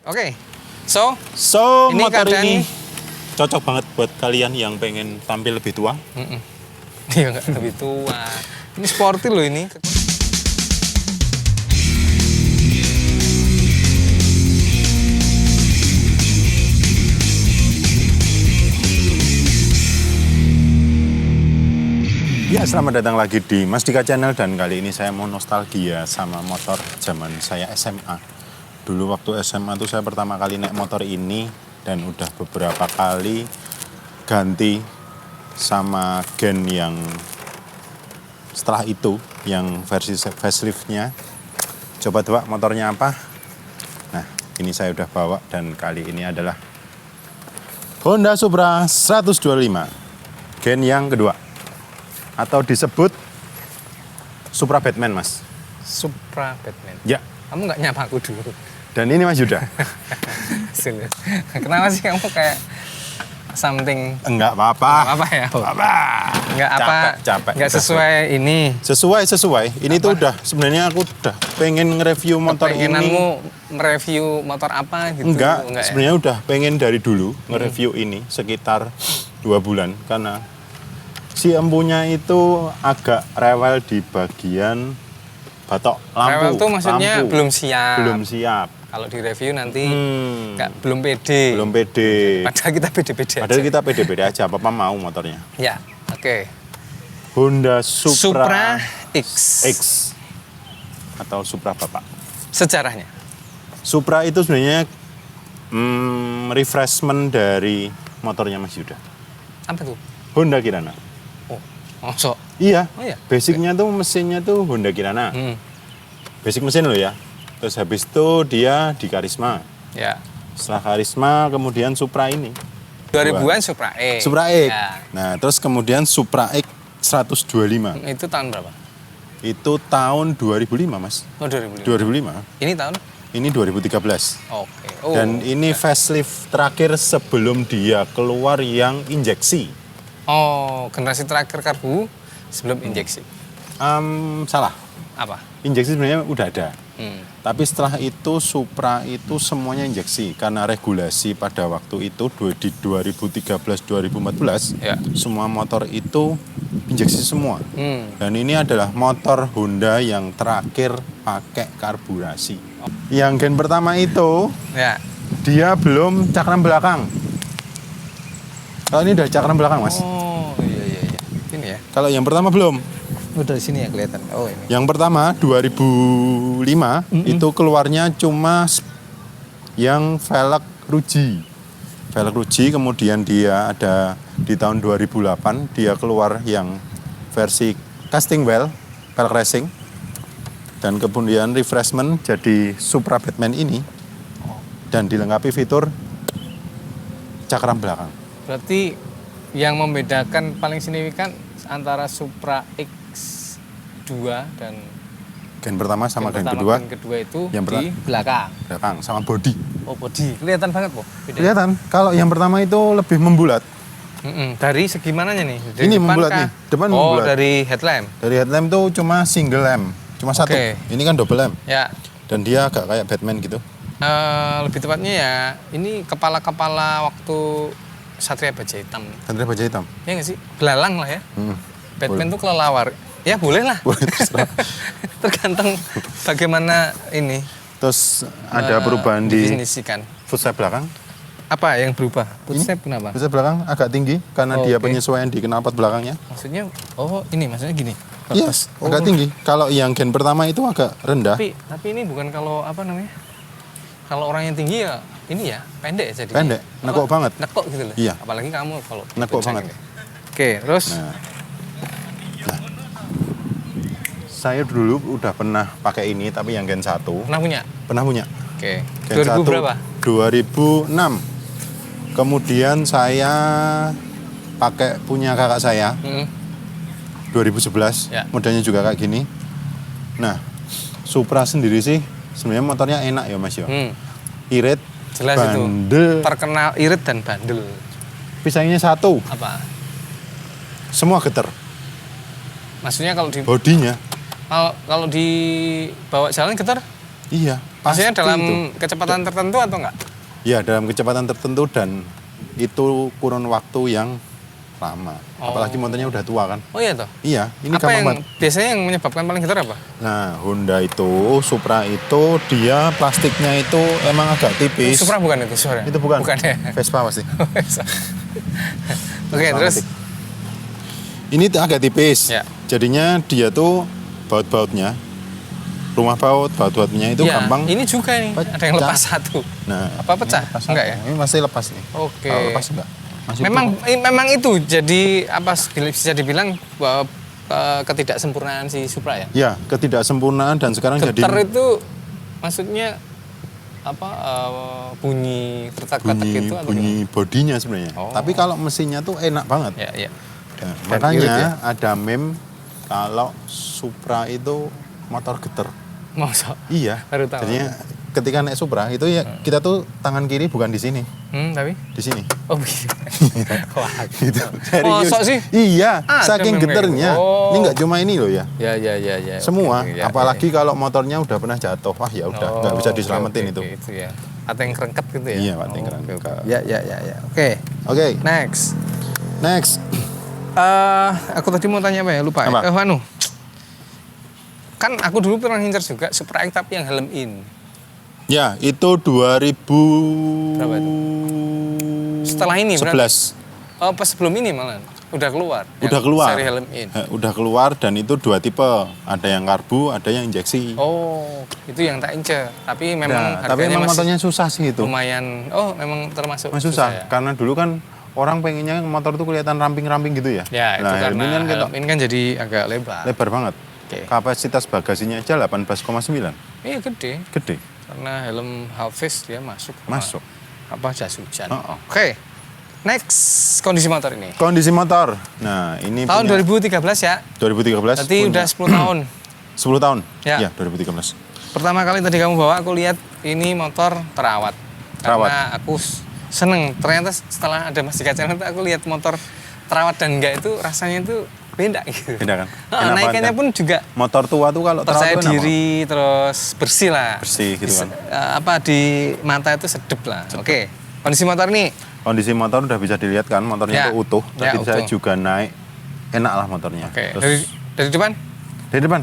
Oke, So ini motor keadaan- ini cocok banget buat kalian yang pengen tampil lebih tua. Iya nggak lebih tua. Ini sporty loh ini. Ya, selamat datang lagi di Mas Dika Channel, dan kali ini saya mau nostalgia sama motor zaman saya SMA. Dulu waktu SMA tuh saya pertama kali naik motor ini dan udah beberapa kali ganti sama gen yang setelah itu, yang versi faceliftnya. Coba tebak motornya apa? Nah, ini saya udah bawa dan kali ini adalah Honda Supra 125 gen yang kedua, atau disebut Supra Batman, Mas. Supra Batman. Ya, Kamu nggak nyapa aku dulu. dan ini Mas Yuda. Serius. Kenapa sih kamu kayak something? Enggak apa-apa. Apa ya? Apa? Nggak apa? Capek. Nggak sesuai ini. Sesuai. Ini tuh udah, sebenarnya aku udah pengen nge-review motor ini. Keinginanmu mereview motor apa gitu? Enggak, ya? sebenarnya udah pengen dari dulu nge-review ini sekitar 2 bulan. Karena si empunya itu agak rewel di bagian batok lampu. Rewel tuh maksudnya lampu. belum siap. Belum siap. Kalau di review nanti belum pede. Belum pede. Padahal kita pede-pede Padahal aja. kita pede-pede aja, Papa mau motornya. Ya, oke. Honda Supra, Supra X. X atau Supra Bapak. Sejarahnya. Supra itu sebenarnya refreshment dari motornya Mas Yuda. Apa tuh? Honda Kirana. Oh, mosok. Iya. Oh iya? Basicnya tuh mesinnya tuh Honda Kirana. Basic mesin loh ya. Terus habis itu dia di Karisma. Ya. Setelah Karisma kemudian Supra ini. 2000-an Supra X. Supra X. Ya. Nah, terus kemudian Supra X 125. Itu tahun berapa? Itu tahun 2005, Mas. Oh, 2005. 2005. Ini tahun? Ini 2013. Oke. Oh. Dan ini facelift terakhir sebelum dia keluar yang injeksi. Oh, generasi terakhir karbu sebelum injeksi. Salah. Apa? Injeksi sebenarnya udah ada. Tapi Hmm. setelah itu Supra itu semuanya injeksi. Karena regulasi pada waktu itu di 2013-2014, Ya. semua motor itu injeksi semua. Dan ini adalah motor Honda yang terakhir pakai karburasi. Yang gen pertama itu Ya. dia belum cakram belakang. Kalau ini udah cakram belakang, Mas. Oh, iya. Ini ya. Kalau yang pertama belum. Oh, dari sini ya kelihatan. Oh, ini. Yang pertama 2005 itu keluarnya cuma yang velg ruji. Velg ruji, kemudian dia ada di tahun 2008 dia keluar yang versi casting well, velg racing. Dan kemudian refreshment jadi Supra Batman ini. Dan dilengkapi fitur cakram belakang. Berarti yang membedakan paling signifikan antara Supra X2 dan Gen pertama sama gen pertama, kedua, gen kedua itu yang di belakang. belakang sama body. Oh, body. Kelihatan banget, Po. Beda. Kelihatan, kalau yang pertama itu lebih membulat. Dari segi mananya nih? Dari Ini depan membulat kah? nih, depan oh, membulat. dari headlamp. Dari headlamp tuh cuma single lamp, cuma satu. Oke. Ini kan double lamp. Ya. Dan dia agak kayak Batman gitu. Lebih tepatnya ya, ini kepala-kepala waktu Satria Baja Hitam. Santri baja hitam. Ya nggak sih? Belalang lah ya. Batman tuh kelelawar. Ya boleh lah. Boleh, terserah. Tergantung bagaimana ini. Terus ada perubahan di definisikan. footstep belakang. Apa yang berubah? Footstep kenapa? Footstep belakang agak tinggi karena Oh, dia oke. penyesuaian di knalpot belakangnya. Maksudnya, maksudnya gini. Iya, Lepas. agak tinggi. Kalau yang gen pertama itu agak rendah. Tapi ini bukan kalau apa namanya? Kalau orang yang tinggi ya ini ya pendek ya jadinya. Pendek, nekok banget. Nekok gitu loh. Iya. Apalagi kamu kalau Nekok benceng banget. ini. Oke, terus Nah, saya dulu udah pernah pakai ini, tapi yang gen 1. pernah punya? Pernah punya. Oke. Gen 2000 berapa? 2006. Kemudian saya pakai punya kakak saya 2011. Ya. Modelnya juga kayak gini. Nah, Supra sendiri sih sebenarnya motornya enak ya, Mas ya. Irit, Jelas bandel. itu. Terkenal irit dan bandel. Pisangnya satu, Apa? semua getar. Maksudnya kalau di Bodinya kalau dibawa jalan getar? Iya, Maksudnya pasti dalam itu. kecepatan tertentu atau enggak? Ya, dalam kecepatan tertentu dan itu kurun waktu yang lama. Apalagi motornya udah tua kan. Oh iya toh. Iya, ini Apa yang gampang banget. biasanya yang menyebabkan paling getar apa? Nah, Honda itu, Supra itu dia plastiknya itu emang agak tipis. Supra bukan itu suara? Itu bukan. Bukan ya. Vespa pasti. Oke, terus Ini agak tipis. Ya. Jadinya dia tuh baut-bautnya, rumah baut-bautnya itu ya, gampang. ini juga nih, ada yang lepas satu. Nah, Apa pecah? ini lepas Enggak satu. ya? Ini masih lepas nih. Oke. Kalau lepas enggak? Masih Memang itu jadi apa bisa dibilang bahwa ketidaksempurnaan si Supra ya. Ya, ketidaksempurnaan dan sekarang Getar jadi itu maksudnya apa bunyi retak-retak itu atau bunyi bodinya sebenarnya. Oh. Tapi kalau mesinnya tuh enak banget. gimana? Ya, ya. Nah, Dan makanya irit ya? ada meme kalau Supra itu motor getar. Masa? Iya. Baru tahu. Jadinya ketika naik Supra itu ya kita tuh tangan kiri bukan di sini, Tapi? di sini. Oh begitu. Wah, Gitu. Masa sih? Iya, Ada saking meme kayak geternya. gitu. Oh. Ini nggak cuma ini loh ya. Ya. Semua, Oke, ya, apalagi ya. kalau motornya udah pernah jatuh, wah ya udah nggak bisa oke, diselamatin oke, itu. oke, itu ya. Atau yang kerengket gitu ya? Iya, Pak, yang oke, kerengket. oke. Ya. Oke, Oke, next. next. Aku tadi mau tanya apa ya? Lupa Apa? ya. Kan aku dulu pernah ngincer juga Supra X tapi yang helm in. Ya, itu 2000 Berapa itu? Setelah ini 11. Oh, pas sebelum ini malah udah keluar. Udah yang keluar. Seri helm in. Udah keluar dan itu dua tipe. Ada yang karbu, ada yang injeksi. Oh, itu yang tak incer. Tapi memang Nah, tapi harganya emang masih motornya susah sih itu. lumayan. Oh, memang termasuk Masih susah, ya? karena dulu kan orang pengennya motor tuh kelihatan ramping-ramping gitu ya. Ya, itu nah, karena ini kan kita helm in kan jadi agak lebar. lebar banget. Oke. Kapasitas bagasinya aja 18,9. Iya gede. Gede. Karena helm half face dia masuk. Masuk. Apa jas hujan. Oh. Oke. Next kondisi motor ini. Kondisi motor. Nah, ini Tahun punya 2013 ya. 2013. Berarti punya udah 10 tahun. 10 tahun. Ya. Iya, 2013. Pertama kali tadi kamu bawa aku lihat ini motor terawat. Terawat. Karena aku seneng. Ternyata setelah ada Mas Dika Channel itu aku lihat motor terawat dan enggak itu rasanya itu beda gitu. Beda kan? Nah, Enak naikannya banget pun juga kan? Motor tua tuh kalau percaya terawat tuh enak diri terus bersih lah. Bersih gitu kan. Apa di mata itu sedep lah. Oke. Kondisi motor nih. banget. Kondisi motor udah bisa dilihat kan, motornya Ya. tuh utuh. Ya, Tadi saya utuh. juga naik, enak lah motornya. Oke. Terus Dari depan? dari depan.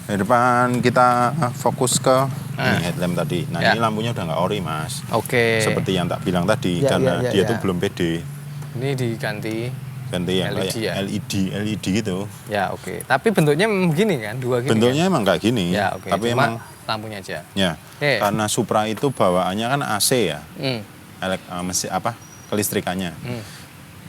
Dari depan kita fokus ke ini headlamp tadi. Nah, Ya. ini lampunya udah nggak ori, Mas. Oke. Seperti yang tak bilang tadi, Ya, karena ya, ya, dia ya. tuh belum pede. Ini diganti. Ganti yang LED kayak ya? LED gitu. Ya oke. Tapi bentuknya memang begini kan, dua gini. Bentuknya emang kayak gini. Ya oke. Tapi Cuma emang lampunya aja. ya, Oke. karena Supra itu bawaannya kan AC ya. Hmm. Mesin apa? Kelistrikannya.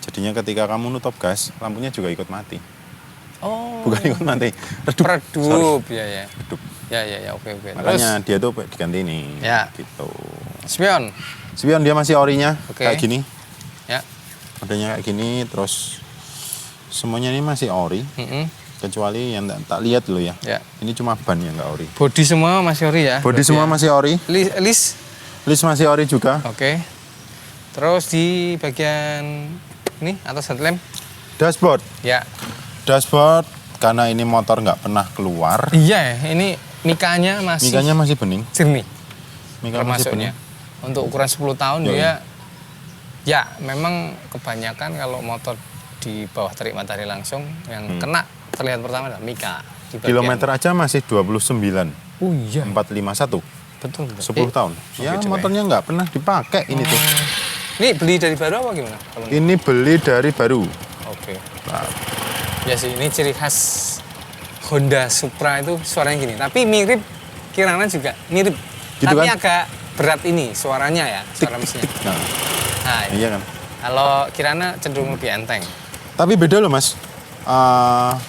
Jadinya ketika kamu nutup gas, lampunya juga ikut mati. Oh. Bukan ikut mati, redup. Redup ya ya. Redup. Ya oke. Makanya dia tuh diganti ini. Ya. Gitu. Spion. Spion dia masih orinya Oke. kayak gini. Ya. Adanya kayak gini, terus semuanya ini masih ori. Mm-mm. Kecuali yang tak lihat dulu ya. Ya. Ini cuma ban yang nggak ori. Bodi semua masih ori ya. Bodi Berarti semua ya. masih ori. List. List masih ori juga. Oke. Terus di bagian ini atas headlamp. Dashboard. Ya. Dashboard karena ini motor nggak pernah keluar. Iya ya. Ini mikanya masih Mikanya masih bening. jernih. Mika masih bening. Termasuknya. Untuk ukuran 10 tahun Yoi. dia ya memang kebanyakan kalau motor di bawah terik matahari langsung yang kena terlihat pertama adalah Mika di bagian- Kilometer aja masih 29 Oh iya 451 betul 10 tahun. Ya gitu ya. motornya nggak pernah dipakai ini tuh. Ini beli dari baru apa gimana kalau ini? Ini beli dari baru. Oke. Nah, Ya sih ini ciri khas Honda Supra itu suaranya gini tapi mirip Kirana juga mirip Gitu tapi kan? agak berat ini suaranya ya suara mesinnya. nah, Nah, iya kan. kalau Kirana cenderung lebih enteng. Tapi beda loh Mas.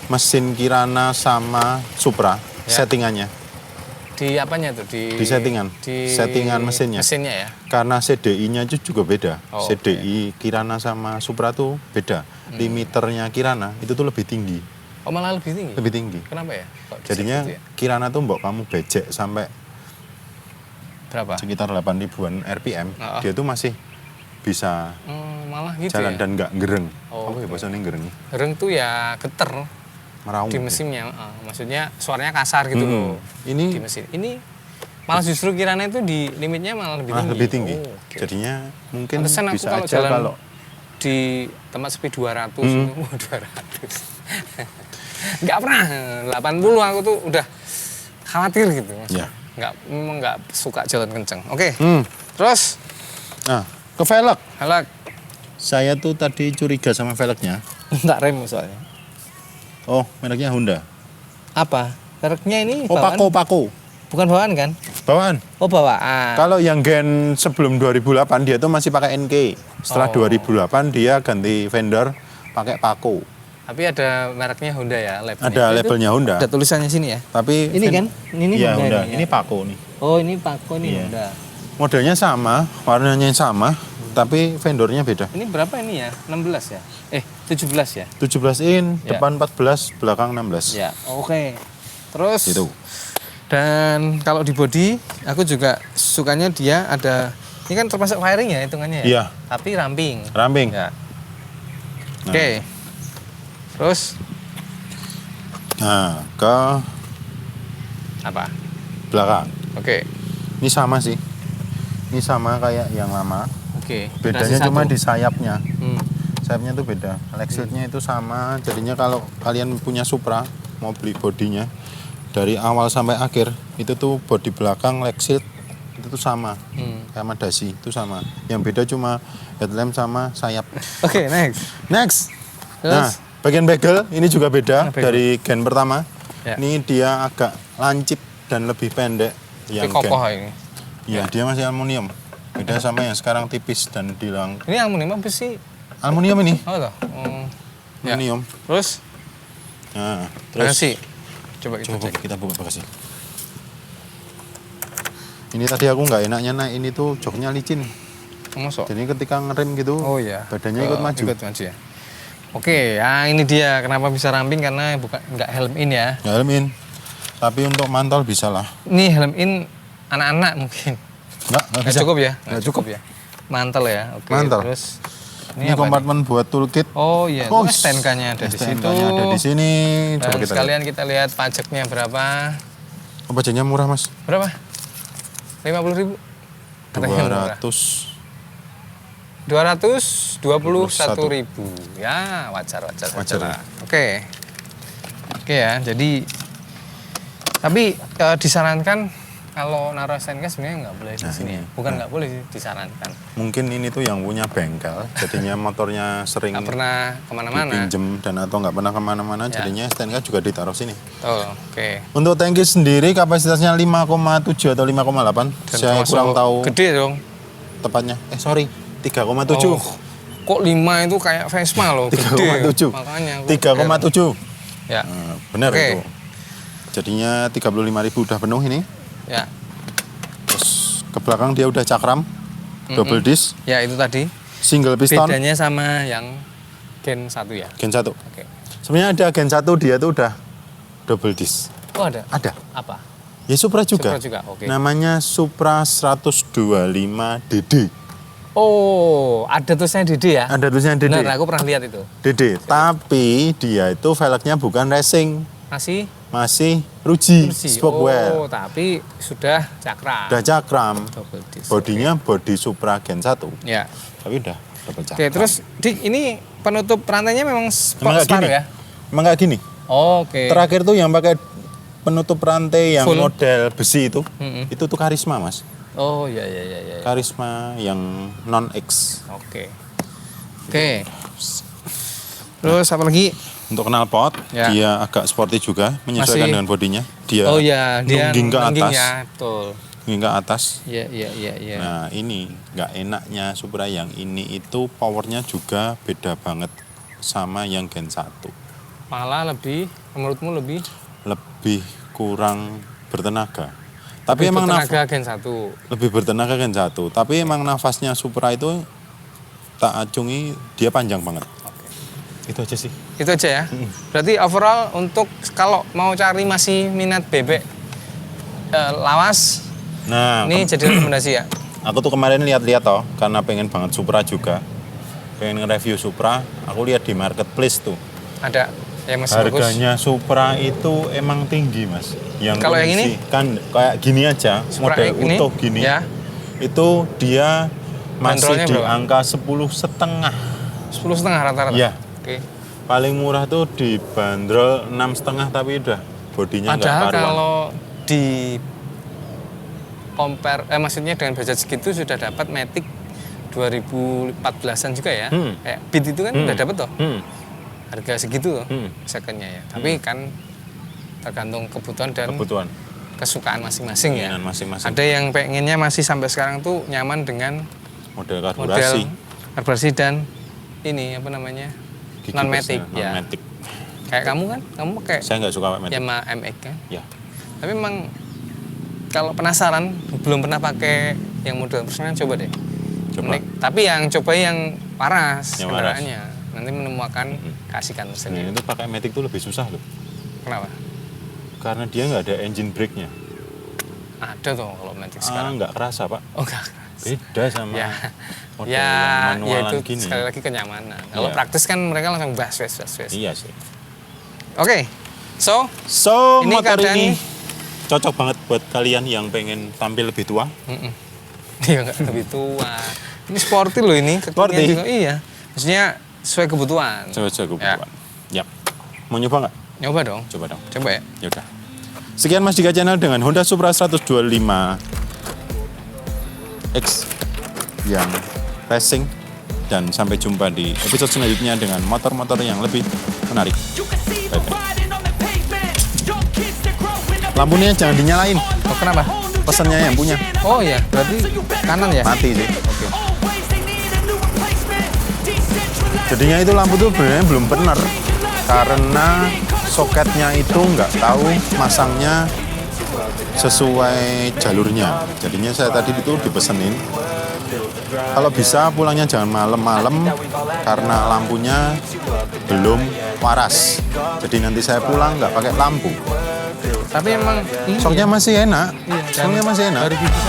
Mesin Kirana sama Supra Ya. settingannya. Di apanya tuh? Di settingan. Settingan mesinnya. Mesinnya ya. Karena CDI-nya itu juga beda. Oh, CDI Kirana sama Supra tuh beda. Limiternya Kirana itu tuh lebih tinggi. Oh malah lebih tinggi. Lebih tinggi. Kenapa ya? Kok bisa Jadinya gitu ya? Kirana tuh mbok kamu becek sampai Berapa? sekitar 8 ribuan RPM, Oh. dia tuh masih bisa Malah gitu jalan ya. dan nggak gereng. Oh, Apa ya oke. bahasanya gereng? Gereng tuh ya geter Meraung. di mesinnya. Maksudnya suaranya kasar gitu Hmm. loh. Ini Di mesin. Ini Malah justru kirana itu di limitnya malah lebih Malah tinggi. lebih tinggi. Oh, oke. Jadinya mungkin Pantesan aku bisa kalau aja jalan kalau di tempat sepi 200 itu, 200. Nggak pernah 80 aku tuh udah khawatir gitu. Ya. Memang nggak suka jalan kenceng. Oke. Hmm. Terus Nah, ke velg. velg Saya tuh tadi curiga sama velgnya. nggak rem soalnya. Oh, mereknya Honda. Apa? Velgnya ini Oh, bawaan? Paco. Bukan bawaan kan? Bawaan. Oh bawaan. Kalau yang Gen sebelum 2008 dia tuh masih pakai NK. Setelah Oh. 2008 dia ganti vendor pakai Paco. Tapi ada mereknya Honda ya, labelnya. Ada labelnya Honda. Ada tulisannya sini ya. Tapi Ini kan? Ini Iya, Honda. Honda. Ini, Ini ya. Paco nih. Oh ini Paco nih Iya. Honda. Modelnya sama, warnanya sama, tapi vendornya beda. Ini berapa ini ya? 16 ya? 17 ya? 17 in, Ya. depan 14, belakang 16. Ya, oke. Terus Gitu. dan kalau di body aku juga sukanya dia ada ini kan termasuk wiring ya hitungannya ya. Iya. Tapi ramping. Ramping. Ya. Nah. Oke. Terus Nah, ke apa? belakang. Oke. Ini sama sih. Ini sama kayak yang lama. Oke. Bedanya Generasi cuma satu. di sayapnya. Hmm. Sayapnya tuh beda. Leg shieldnya itu sama. Jadinya kalau kalian punya Supra, mau beli bodinya dari awal sampai akhir, itu tuh bodi belakang leg shield itu tuh sama. Sama dasi itu sama. Yang beda cuma headlamp sama sayap. Oke, next. Next. Terus? Nah, bagian bagel ini juga beda Bagel. dari gen pertama. Ya. Ini dia agak lancip dan lebih pendek. Tapi Yang kokoh gen. ini. Iya, dia masih aluminium. Beda sama yang sekarang tipis dan dilang. Ini aluminium apa sih? Aluminium ini. Oh, toh. Ya. Aluminium. Terus Nah, terus bagasi. Coba kita coba cek. kita buka bagasi. Ini tadi aku nggak enaknya ini tuh joknya licin. Masuk. Jadi ketika ngerem gitu, Oh iya. badannya ikut maju. Ikut maju ya. Oke, ya ini dia kenapa bisa ramping karena bukan nggak helm in ya. Ya, helm in. Tapi untuk mantol bisa lah. Ini helm in anak-anak mungkin. Nggak Nggak bisa. cukup ya? Nggak cukup. ya. Mantel ya. Oke. Mantel. Terus Ini apa kompartemen buat toolkit. nih? Oh iya, Oh, itu STNK-nya ada di situ. STNK-nya ada di sini. Dan Coba kita lihat. sekalian kita lihat pajaknya berapa? Oh, pajaknya murah, Mas. Berapa? 50.000. Katanya murah. 221.000. Ya, wajar Wajar. lah. Oke. Oke ya, jadi tapi disarankan kalau naruh STNK sebenarnya nggak boleh di sini ya. Bukan nggak boleh sih, disarankan. Mungkin ini tuh yang punya bengkel, jadinya motornya sering Nggak pernah kemana-mana. dipinjem dan atau nggak pernah kemana-mana, Ya. jadinya STNK juga ditaruh sini. Oh, oke. Untuk tangki sendiri kapasitasnya 5,7 atau 5,8. Dan Saya termasuk kurang tahu Gede dong. tepatnya. Sorry, 3,7. Oh, kok 5 itu kayak Vespa loh, gede. 3,7. Makanya. aku 3,7. heran. Ya. Benar Oke. itu. Jadinya 35.000 udah penuh ini. Ya. Terus ke belakang dia udah cakram, double disc, Ya, itu tadi. single piston, Bedanya sama yang Gen 1 ya. Gen 1. Oke. Sebenarnya ada Gen 1 dia tuh udah double disc. Oh, ada. Ada. Apa? Ya Supra juga. Supra juga, oke. Namanya Supra 125 DD. Oh, ada tulisannya DD ya? Ada tulisannya DD. Benar, aku pernah lihat itu. DD. Tapi dia itu velgnya bukan racing, Masih masih Ruji, bersih. spokeware. Oh, tapi sudah cakram. Udah cakram. Double disc. Bodinya body Supra Gen 1. Ya. Tapi udah double cakram. Oke, terus Dik, ini penutup rantainya memang Emang nggak separuh gini? ya? Emang nggak gini. Oke. Terakhir tuh yang pakai penutup rantai yang Full. model besi itu, Mm-mm. itu tuh Karisma, Mas. Oh, ya ya ya ya. Karisma yang non X. Oke. Oke. Terus apa lagi? Untuk knalpot, Ya. dia agak sporty juga, menyesuaikan Masih- dengan bodinya. Dia Oh ya, dia nungging ke nungging atas, ya, betul. nungging ke atas. Iya, iya, iya, iya. Nah ini nggak enaknya Supra yang ini itu powernya juga beda banget sama yang Gen 1. Malah lebih, menurutmu lebih Lebih kurang bertenaga. Tapi emang tenaga Gen 1. lebih bertenaga Gen 1. Tapi emang nafasnya Supra itu tak acungi dia panjang banget. Itu aja sih. Itu aja ya. Berarti overall untuk kalau mau cari masih minat bebek lawas, Nah, ini jadi rekomendasi ya. aku tuh kemarin lihat-lihat toh, karena pengen banget Supra juga. Pengen nge-review Supra, aku lihat di marketplace tuh. Ada. yang masih bagus. Harganya Supra itu emang tinggi mas. Kalau yang ini? Kan kayak gini aja, Supra model ini? utuh gini. Ya. Itu dia masih Bandrolnya di berapa? angka 10,5. 10,5 rata-rata. Iya. Oke. Paling murah tuh di bandrol 6,5 tapi udah bodinya nggak Padahal karuan. kalau di maksudnya dengan budget segitu sudah dapat Matic 2014-an juga ya. Kayak Beat itu kan udah dapat toh. Harga segitu loh secondnya ya. Tapi kan tergantung kebutuhan dan Kebutuhan. kesukaan masing-masing ya. Keinginan masing-masing. Ada yang pengennya masih sampai sekarang tuh nyaman dengan Model model karburasi. karburasi dan ini apa namanya Gigi non-matic busnya, ya. non-matic. Kayak kamu kan, kamu pakai Saya nggak suka matic. Yamaha MX kan. Ya. Tapi memang kalau penasaran belum pernah pakai yang model personal coba deh. Coba. Tapi yang coba yang paras Yang kendaraannya. Nanti menemukan keasikan Nah, tersendiri. itu pakai matic tuh lebih susah loh. Kenapa? Karena dia nggak ada engine brake-nya. Ada tuh kalau Matic sekarang. Nggak kerasa pak. Oh enggak. Beda sama Ya. model Ya, yang ya manualan itu gini. sekali lagi kenyamanan. Kalau Iya. praktis kan mereka langsung bas. Iya sih. Oke. So, So, Ini motor keadaan- ini cocok banget buat kalian yang pengen tampil lebih tua. iya enggak lebih tua. Ini sporty loh ini. kekinian Sporty. juga. Iya. Maksudnya sesuai kebutuhan. Coba kebutuhan. Yap. Mau nyoba nggak? Nyoba dong. Coba dong. Coba ya. Yaudah. Sekian Mas Dika Channel dengan Honda Supra 125 X yang racing, dan sampai jumpa di episode selanjutnya dengan motor-motor yang lebih menarik. Lampunya jangan dinyalain, Oh, kenapa? pesannya yang punya. Oh iya, berarti kanan ya? Mati sih. Oke. Jadinya itu lampu tuh sebenarnya belum benar karena soketnya itu nggak tahu masangnya sesuai jalurnya. Jadinya saya tadi itu dipesenin kalau bisa pulangnya jangan malam-malam karena lampunya belum waras. Jadi nanti saya pulang nggak pakai lampu. Tapi emang Soknya masih enak, Iya, soknya masih enak. dari bibir